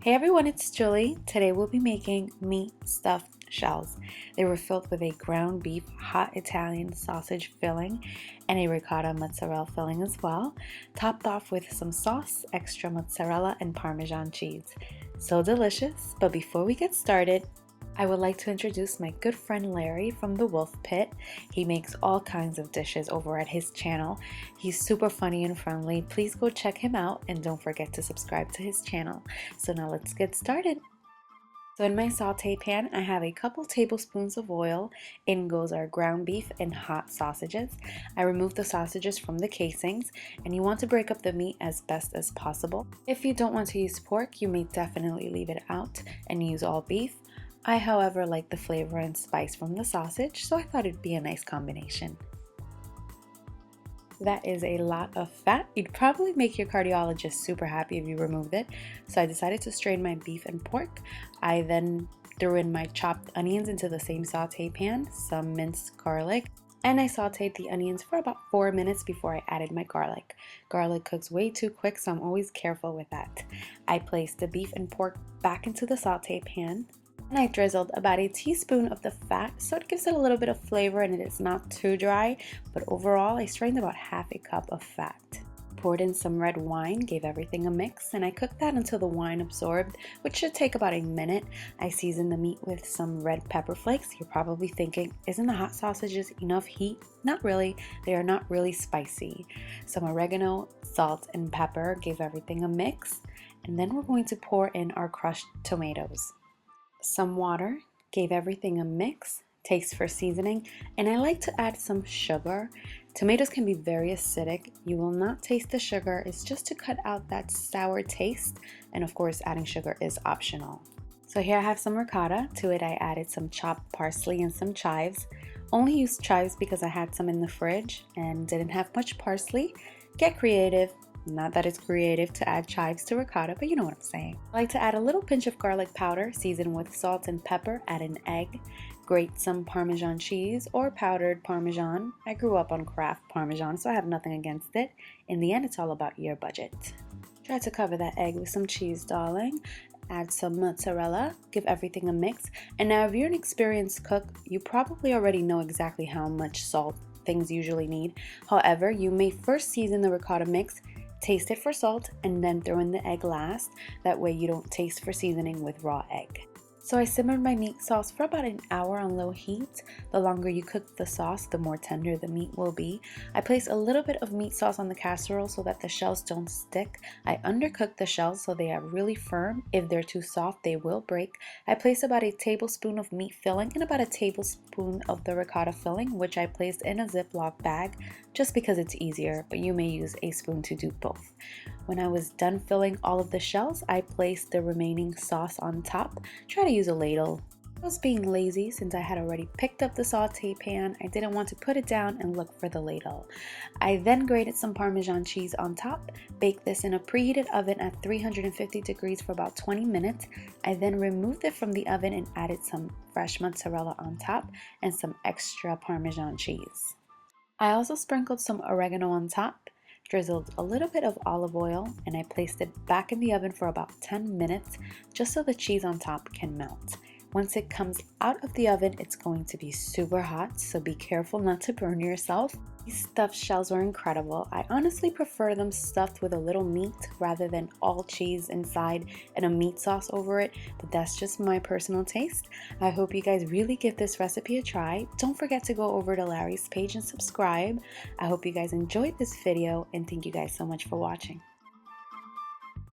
Hey everyone, it's Julie. Today we'll be making meat stuffed shells. They were filled with a ground beef hot Italian sausage filling and a ricotta mozzarella filling as well, topped off with some sauce, extra mozzarella, and Parmesan cheese. So delicious, but before we get started, I would like to introduce my good friend Larry from the Wolf Pit. He makes all kinds of dishes over at his channel. He's super funny and friendly. Please go check him out and don't forget to subscribe to his channel. So now let's get started. So in my saute pan, I have a couple tablespoons of oil. In goes our ground beef and hot sausages. I remove the sausages from the casings, and you want to break up the meat as best as possible. If you don't want to use pork, you may definitely leave it out and use all beef. I, however, like the flavor and spice from the sausage, so I thought it'd be a nice combination. That is a lot of fat. You'd probably make your cardiologist super happy if you removed it, so I decided to strain my beef and pork. I then threw in my chopped onions into the same saute pan, some minced garlic, and I sauteed the onions for about 4 minutes before I added my garlic. Garlic cooks way too quick, so I'm always careful with that. I placed the beef and pork back into the saute pan, and I drizzled about a teaspoon of the fat so it gives it a little bit of flavor and it is not too dry, but overall I strained about half a cup of fat. Poured in some red wine, gave everything a mix, and I cooked that until the wine absorbed, which should take about a minute. I seasoned the meat with some red pepper flakes. You're probably thinking, isn't the hot sausages enough heat? Not really, they are not really spicy. Some oregano, salt, and pepper, gave everything a mix, and then we're going to pour in our crushed tomatoes. Some water, gave everything a mix, taste for seasoning, and I like to add some sugar. Tomatoes can be very acidic. You will not taste the sugar. It's just to cut out that sour taste, and of course adding sugar is optional. So here I have some ricotta. To it I added some chopped parsley and some chives. Only used chives because I had some in the fridge and didn't have much parsley. Get creative. Not that it's creative to add chives to ricotta, but you know what I'm saying. I like to add a little pinch of garlic powder, season with salt and pepper, add an egg, grate some Parmesan cheese or powdered Parmesan. I grew up on Kraft Parmesan, so I have nothing against it. In the end, it's all about your budget. Try to cover that egg with some cheese, darling. Add some mozzarella, give everything a mix. And now if you're an experienced cook, you probably already know exactly how much salt things usually need. However, you may first season the ricotta mix, taste it for salt, and then throw in the egg last. That way you don't taste for seasoning with raw egg. So I simmered my meat sauce for about an hour on low heat. The longer you cook the sauce, the more tender the meat will be. I place a little bit of meat sauce on the casserole so that the shells don't stick. I undercook the shells so they are really firm. If they're too soft, they will break. I place about a tablespoon of meat filling and about a tablespoon of the ricotta filling, which I placed in a Ziploc bag just because it's easier, but you may use a spoon to do both. When I was done filling all of the shells, I placed the remaining sauce on top. Try to use a ladle. I was being lazy since I had already picked up the saute pan. I didn't want to put it down and look for the ladle. I then grated some Parmesan cheese on top, baked this in a preheated oven at 350 degrees for about 20 minutes. I then removed it from the oven and added some fresh mozzarella on top and some extra Parmesan cheese. I also sprinkled some oregano on top, drizzled a little bit of olive oil, and I placed it back in the oven for about 10 minutes just so the cheese on top can melt. Once it comes out of the oven, it's going to be super hot, so be careful not to burn yourself. These stuffed shells were incredible. I honestly prefer them stuffed with a little meat rather than all cheese inside and a meat sauce over it, but that's just my personal taste. I hope you guys really give this recipe a try. Don't forget to go over to Larry's page and subscribe. I hope you guys enjoyed this video, and thank you guys so much for watching.